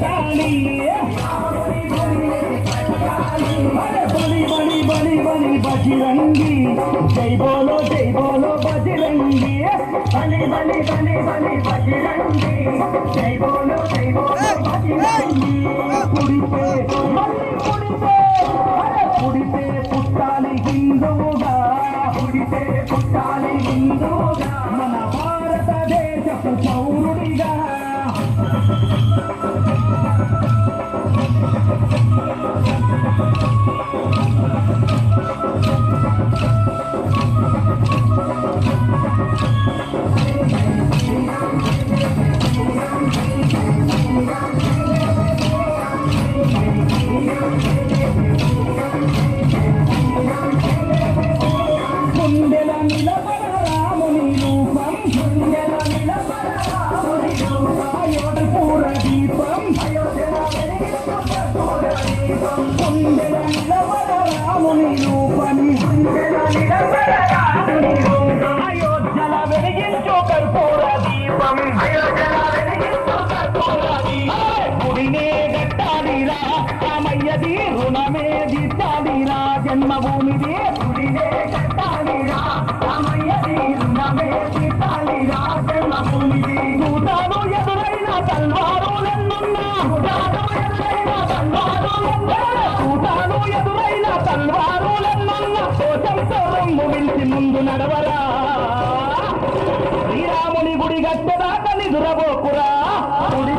కట్టాలి బలి బలి బలి బలి బజరంగి జై బోలో బజరంగి బలి బలి బలి బలి బజరంగి జై బోలో బజరంగి పుడితే పుడితే పుట్టాలి హిందువుగా పుడితే పుట్టాలి హిందువుగా మన భారతదేశపు పౌరుడిగా గుండెల నిలబడ రాముని రూపం గుండెల నిలబడ రాముని రూపం అయోధ్యపుర దీపం గుండెల నిలబడ రాముని రూపం గుండెల నిలబడ రాముని రూపం అయోధ్యల వెలిగించు కర్పూర దీపం అయోధ్యల వెలిగించు కర్పూర దీపం గుడినే గట్టాలిరా రామయ్యది రుణమే దిట్టాలిరా జన్మభూమిది గుడినే గట్టాలిరా రామయ్యది రుణమే దిట్టాలిరా జన్మభూమిది భూతాలు ఎదురైన తల్వారులెన్నున్నా భూతాలు ఎదురైన తల్వారులెన్నున్నా కోసంతో రొమ్ము వించి ముందు నడవరా శ్రీరాముని గుడి గట్టదాకా నిదురబోకురా గుడి